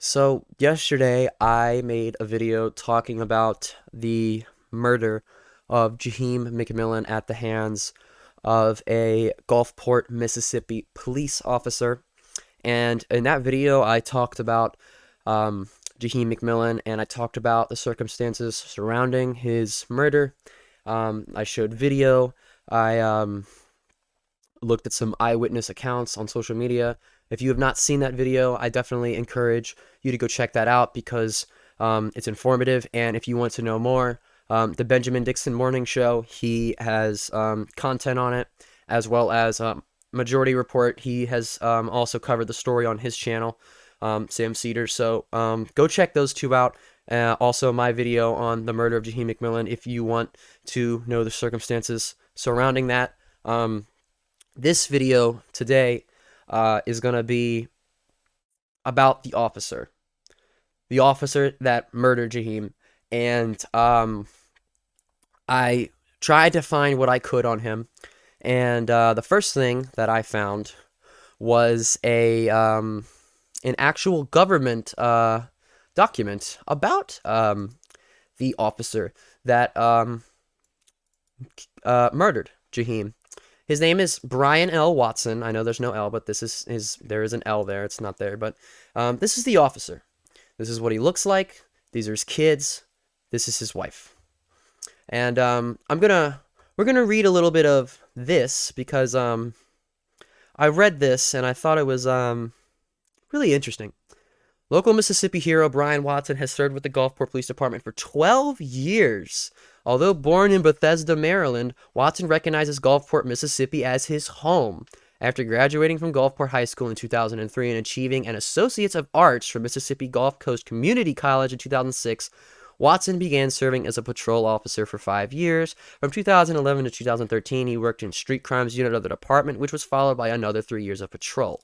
So yesterday I made a video talking about the murder of Jahiem McMillan at the hands of a Gulfport, Mississippi police officer. And in that video I talked about Jahiem McMillan, and I talked about the circumstances surrounding his murder. I showed video. I looked at some eyewitness accounts on social media. If you have not seen that video, I definitely encourage you to go check that out because it's informative. And if you want to know more, the Benjamin Dixon Morning Show, he has content on it, as well as Majority Report. He has also covered the story on his channel, Sam Cedar. So go check those two out. Also, my video on the murder of Jahiem McMillan, if you want to know the circumstances surrounding that. This video today is going to be about the officer that murdered Jahiem. And I tried to find what I could on him. And the first thing that I found was an actual government document about the officer that murdered Jahiem. His name is Brian L. Watson. I know there's no L, but there is an L there. It's not there, but this is the officer. This is what he looks like. These are his kids. This is his wife. And we're gonna read a little bit of this because I read this and I thought it was really interesting. Local Mississippi hero Brian Watson has served with the Gulfport Police Department for 12 years. Although born in Bethesda, Maryland, Watson recognizes Gulfport, Mississippi as his home. After graduating from Gulfport High School in 2003 and achieving an Associates of Arts from Mississippi Gulf Coast Community College in 2006, Watson began serving as a patrol officer for 5 years. From 2011 to 2013, he worked in Street Crimes Unit of the department, which was followed by another 3 years of patrol.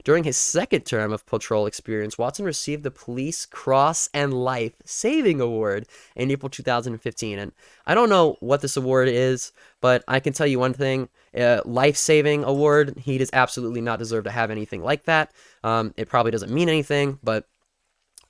During his second term of patrol experience, Watson received the Police Cross and Life Saving Award in April 2015. And I don't know what this award is, but I can tell you one thing. Life Saving Award, he does absolutely not deserve to have anything like that. It probably doesn't mean anything, but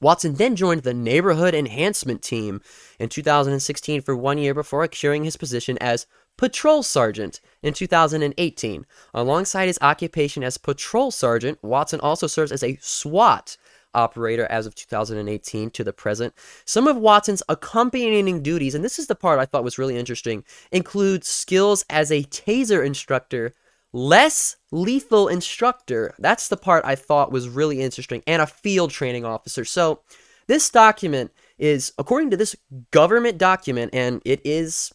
Watson then joined the Neighborhood Enhancement Team in 2016 for 1 year before acquiring his position as Patrol Sergeant in 2018. Alongside his occupation as Patrol Sergeant, Watson also serves as a SWAT operator as of 2018 to the present. Some of Watson's accompanying duties, and this is the part I thought was really interesting, include skills as a taser instructor, less lethal instructor. That's the part I thought was really interesting, and a field training officer. So this document is, according to this government document, and it is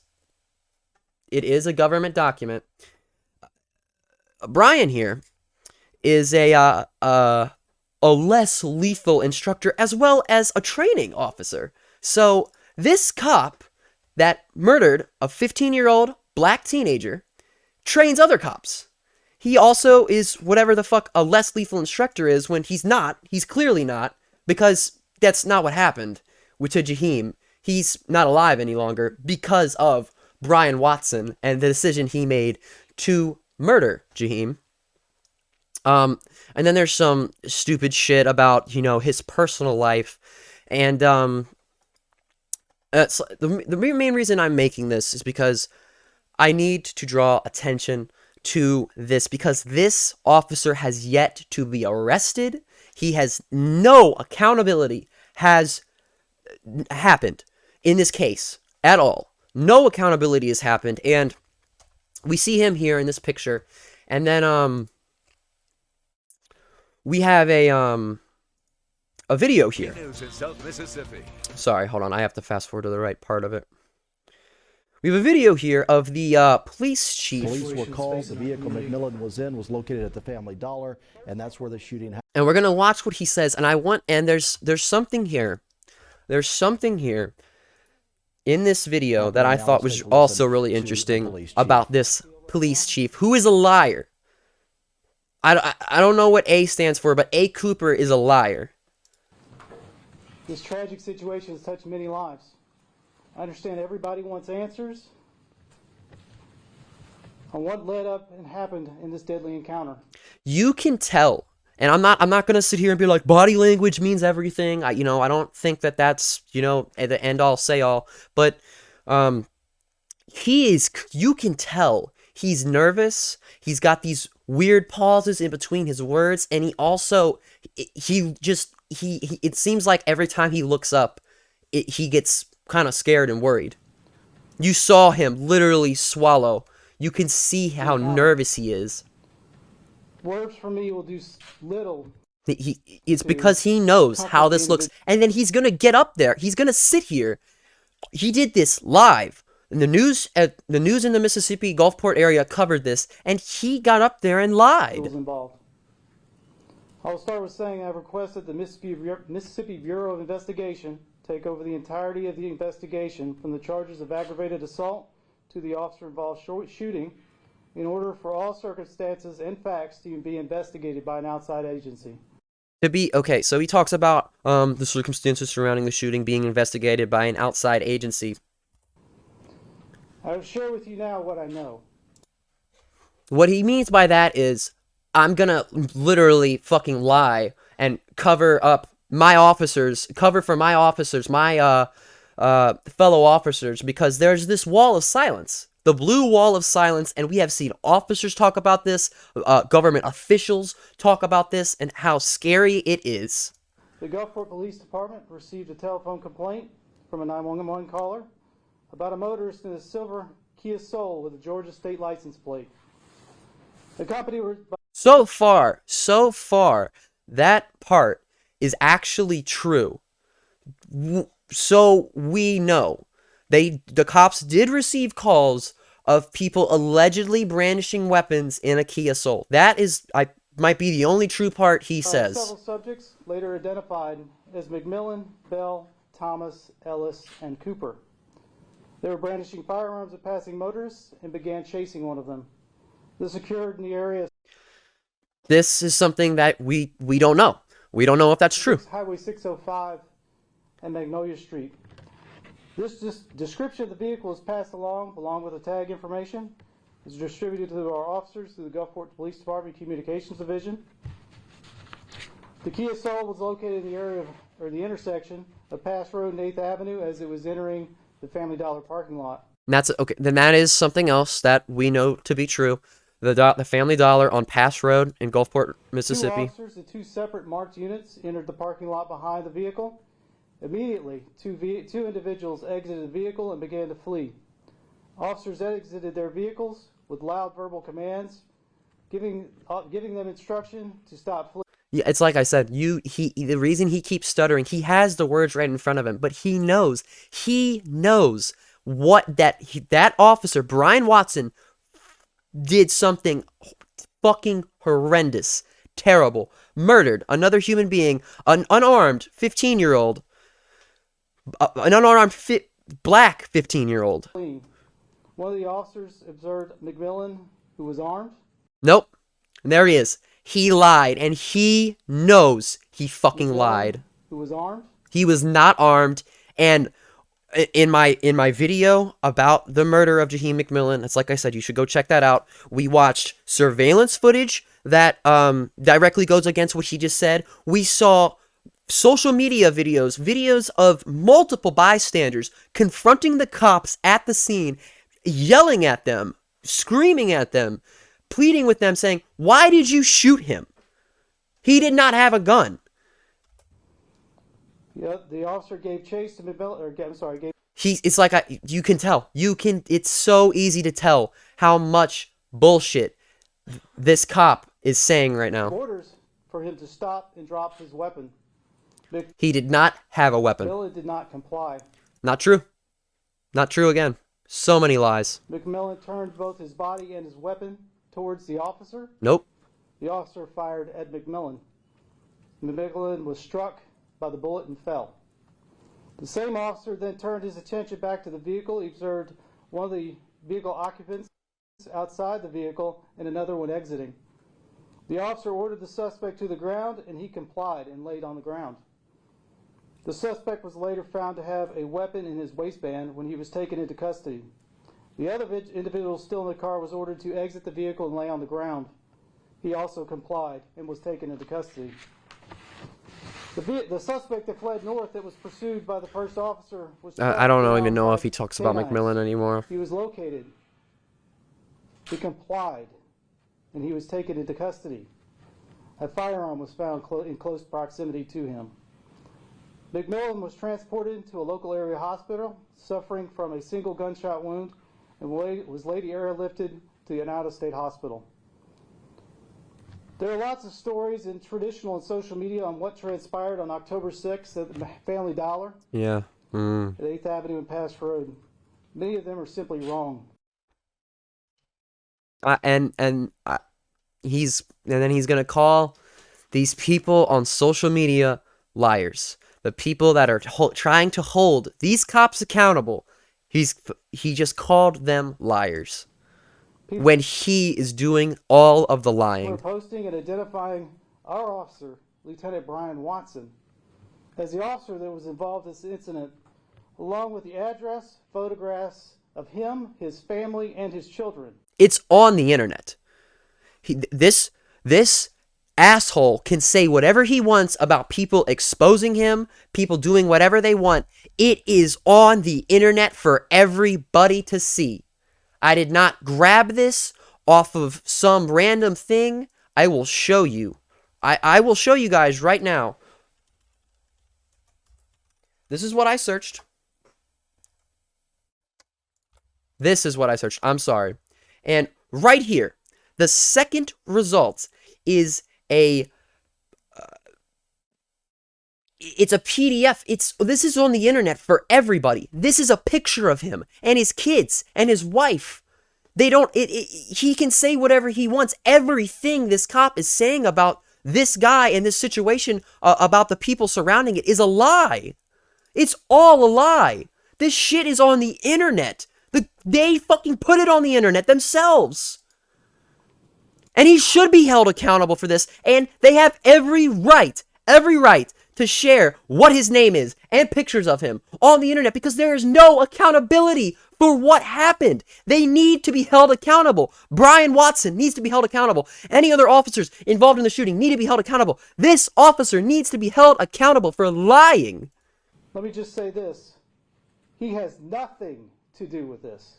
a government document, Brian here is a less lethal instructor as well as a training officer. So this cop that murdered a 15-year-old black teenager trains other cops. He also is whatever the fuck a less lethal instructor is when he's not. He's clearly not, because that's not what happened with Jahiem. He's not alive any longer because of Brian Watson and the decision he made to murder Jahiem. And then there's some stupid shit about, his personal life. And the main reason I'm making this is because I need to draw attention to this, because this officer has yet to be arrested. He has no accountability has happened in this case at all. No accountability has happened, and we see him here in this picture, and then we have a video here. Sorry, hold on, I have to fast forward to the right part of it. We have a video here of the police chief. Police were called. The vehicle McMillan was in was located at the Family Dollar, and that's where the shooting happened. And we're gonna watch what he says. And there's something here. There's something here in this video that I thought was also really interesting about this police chief, who is a liar. I don't know what A stands for, but A. Cooper is a liar. This tragic situation has touched many lives. I understand everybody wants answers on what led up and happened in this deadly encounter. You can tell And I'm not gonna sit here and be like body language means everything. I don't think that that's the end all say all. But um, he is. You can tell he's nervous. He's got these weird pauses in between his words, and he also he just he it seems like every time he looks up, he gets kind of scared and worried. You saw him literally swallow. You can see how nervous he is. Words from me will do little. It's because he knows how this looks, and then he's gonna get up there. He's gonna sit here. He did this live. And the news in the Mississippi Gulfport area covered this, and he got up there and lied. Involved. I will start with saying I've requested the Mississippi Bureau of Investigation take over the entirety of the investigation from the charges of aggravated assault to the officer-involved shooting in order for all circumstances and facts to be investigated by an outside agency. Okay, so he talks about the circumstances surrounding the shooting being investigated by an outside agency. I will share with you now what I know. What he means by that is, I'm gonna literally fucking lie and cover for my officers, my fellow officers, because there's this wall of silence. The blue wall of silence, and we have seen officers talk about this, government officials talk about this, and how scary it is. The Gulfport Police Department received a telephone complaint from a 911 caller about a motorist in a silver Kia Soul with a Georgia state license plate. The company was... So far, that part is actually true. So we know. The cops did receive calls of people allegedly brandishing weapons in a Kia Soul. That might be the only true part he says. Several subjects later identified as McMillan, Bell, Thomas, Ellis, and Cooper. They were brandishing firearms at passing motorists and began chasing one of them. This occurred in the area. This is something that we don't know. We don't know if that's true. Highway 605 and Magnolia Street. This description of the vehicle is passed along with the tag information. It's distributed to our officers through the Gulfport Police Department Communications Division. The Kia Soul was located in the area the intersection of Pass Road and 8th Avenue as it was entering the Family Dollar parking lot. And that's okay. Then that is something else that we know to be true. The Family Dollar on Pass Road in Gulfport, Mississippi. 2 officers in 2 separate marked units entered the parking lot behind the vehicle. Immediately, two individuals exited the vehicle and began to flee. Officers exited their vehicles with loud verbal commands, giving them instruction to stop fleeing. Yeah, it's like I said, the reason he keeps stuttering, he has the words right in front of him, but he knows what that officer, Brian Watson, did something fucking horrendous, terrible, murdered another human being, an unarmed 15-year-old, an unarmed black 15-year-old. One of the officers observed McMillan, who was armed. Nope. And there he is. He lied, and he knows he fucking lied. Who was armed? He was not armed, and in my video about the murder of Jahiem McMillan, it's like I said, you should go check that out. We watched surveillance footage that directly goes against what he just said. We saw social media videos of multiple bystanders confronting the cops at the scene, yelling at them, screaming at them, pleading with them, saying, "Why did you shoot him? He did not have a gun." Yeah, the officer gave chase to McMillan, It's like you can tell. It's so easy to tell how much bullshit this cop is saying right now. Orders for him to stop and drop his weapon. He did not have a weapon. McMillan did not comply. Not true. Not true again. So many lies. McMillan turned both his body and his weapon towards the officer. Nope. The officer fired at McMillan. McMillan was struck by the bullet and fell. The same officer then turned his attention back to the vehicle. He observed one of the vehicle occupants outside the vehicle and another one exiting. The officer ordered the suspect to the ground, and he complied and laid on the ground. The suspect was later found to have a weapon in his waistband when he was taken into custody. The other individual still in the car was ordered to exit the vehicle and lay on the ground. he also complied and was taken into custody. The suspect that fled north that was pursued by the first officer was I don't tracked even down know by if he talks about canines. McMillan anymore. He was located. He complied, and he was taken into custody. A firearm was found in close proximity to him. McMillan was transported to a local area hospital, suffering from a single gunshot wound, and was later airlifted to an out-of-state hospital. There are lots of stories in traditional and social media on what transpired on October 6th at the Family Dollar Yeah. at 8th Avenue and Pass Road. Many of them are simply wrong. He's then he's gonna call these people on social media liars. The people that are trying to hold these cops accountable. He just called them liars when he is doing all of the lying. We're posting and identifying our officer, Lieutenant Brian Watson, as the officer that was involved in this incident, along with the address, photographs of him, his family, and his children. It's on the internet. This asshole can say whatever he wants about people exposing him, people doing whatever they want. It is on the internet for everybody to see. I did not grab this off of some random thing. I will show you. I will show you guys right now. This is what I searched. This is what I searched. I'm sorry. And right here, the second result is it's a PDF. This is on the internet for everybody. This is a picture of him and his kids and his wife. He can say whatever he wants. Everything this cop is saying about this guy and this situation, about the people surrounding it, is a lie. It's all a lie. This shit is on the internet. They fucking put it on the internet themselves. And he should be held accountable for this. And they have every right to share what his name is and pictures of him on the internet, because there is no accountability for what happened. They need to be held accountable. Brian Watson needs to be held accountable. Any other officers involved in the shooting need to be held accountable. This officer needs to be held accountable for lying. Let me just say this. He has nothing to do with this.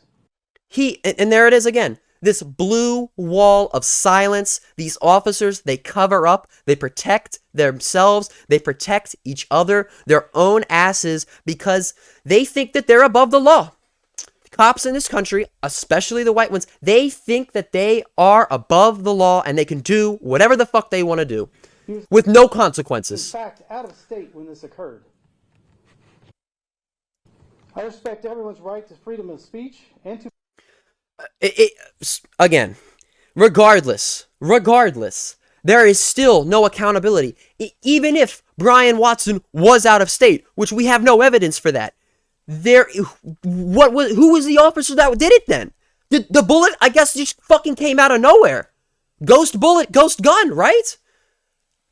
And there it is again. This blue wall of silence. These officers, they cover up, they protect themselves, they protect each other, their own asses, because they think that they're above the law. Cops in this country, especially the white ones, they think that they are above the law and they can do whatever the fuck they want to do with no consequences. In fact, out of state when this occurred. I respect everyone's right to freedom of speech and to... Again, regardless, there is still no accountability. Even if Brian Watson was out of state, which we have no evidence for that, who was the officer that did it then? The bullet, I guess, just fucking came out of nowhere. Ghost bullet, ghost gun, right?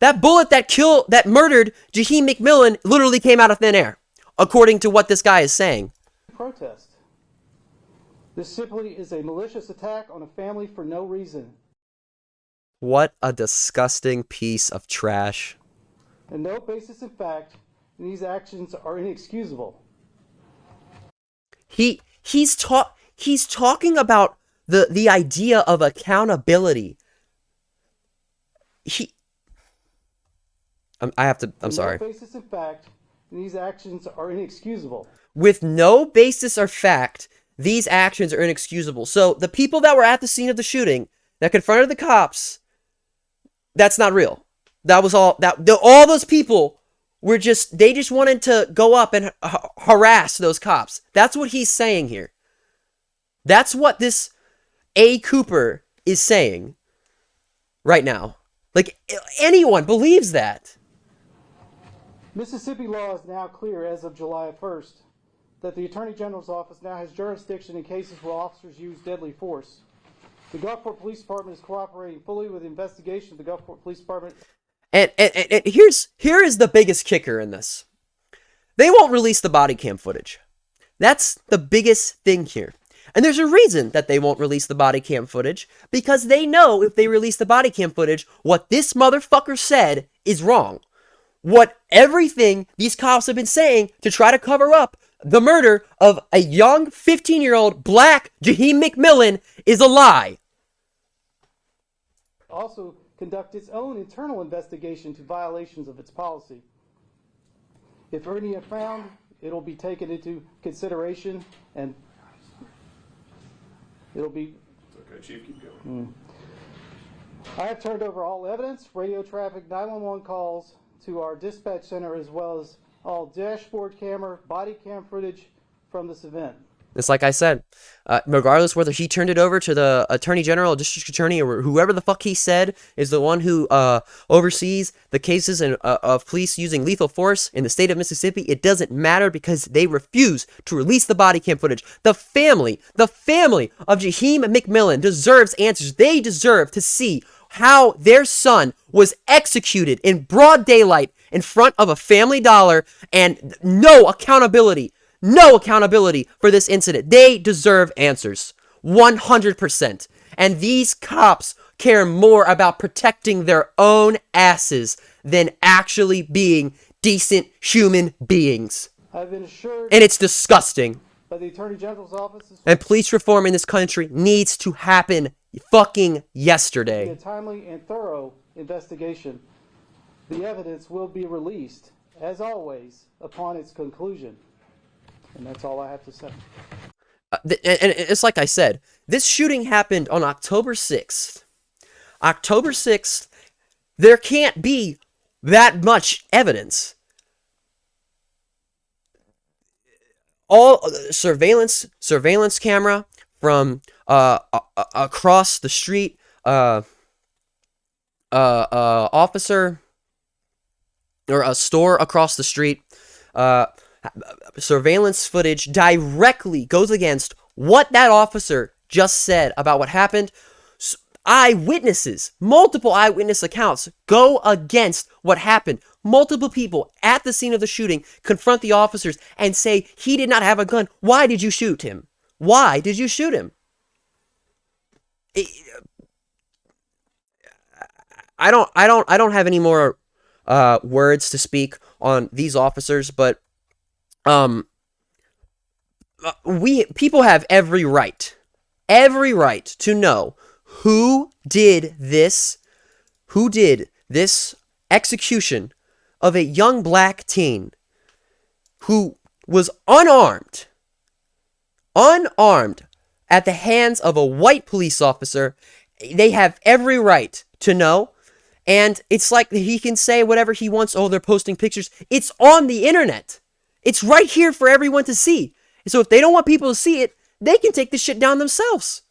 That bullet that murdered Jahiem McMillan literally came out of thin air, according to what this guy is saying. Protest. This simply is a malicious attack on a family for no reason. What a disgusting piece of trash. And no basis in fact, and these actions are inexcusable. He's talking about the idea of accountability. I'm sorry. No basis in fact, and these actions are inexcusable. With no basis or fact, these actions are inexcusable. So the people that were at the scene of the shooting that confronted the cops, that's not real. That was all those people were they just wanted to go up and harass those cops. That's what he's saying here. That's what this A. Cooper is saying right now. Like, anyone believes that. Mississippi law is now clear as of July 1st that the Attorney General's office now has jurisdiction in cases where officers use deadly force. The Gulfport Police Department is cooperating fully with the investigation of the Gulfport Police Department. And here is the biggest kicker in this. They won't release the body cam footage. That's the biggest thing here. And there's a reason that they won't release the body cam footage, because they know if they release the body cam footage, what this motherfucker said is wrong. What everything these cops have been saying to try to cover up the murder of a young 15-year-old black Jahiem McMillan is a lie. Also conduct its own internal investigation to violations of its policy. If any are found, it'll be taken into consideration and it'll be... Okay, Chief, keep going. I have turned over all evidence, radio traffic, 911 calls to our dispatch center, as well as all dashboard camera, body cam footage from this event. It's like I said, regardless whether he turned it over to the attorney general, district attorney, or whoever the fuck he said is the one who oversees the cases of police using lethal force in the state of Mississippi, it doesn't matter because they refuse to release the body cam footage. The family of Jahiem McMillan deserves answers. They deserve to see how their son was executed in broad daylight in front of a Family Dollar, and no accountability for this incident. They deserve answers. 100%. And these cops care more about protecting their own asses than actually being decent human beings. I've been assured And it's disgusting. by the Attorney General's office And police reform in this country needs to happen fucking in yesterday. a timely and thorough investigation. The evidence will be released, as always, upon its conclusion. And that's all I have to say. And it's like I said, this shooting happened on October 6th. October 6th, there can't be that much evidence. All surveillance camera from across the street, officer, or a store across the street, surveillance footage directly goes against what that officer just said about what happened. Eyewitnesses, multiple eyewitness accounts go against what happened. Multiple people at the scene of the shooting confront the officers and say he did not have a gun. Why did you shoot him? Why did you shoot him? I don't have any more words to speak on these officers, but people have every right to know who did this execution of a young black teen who was unarmed at the hands of a white police officer. They have every right to know. And it's like he can say whatever he wants. Oh, they're posting pictures. It's on the internet. It's right here for everyone to see. So if they don't want people to see it, they can take this shit down themselves.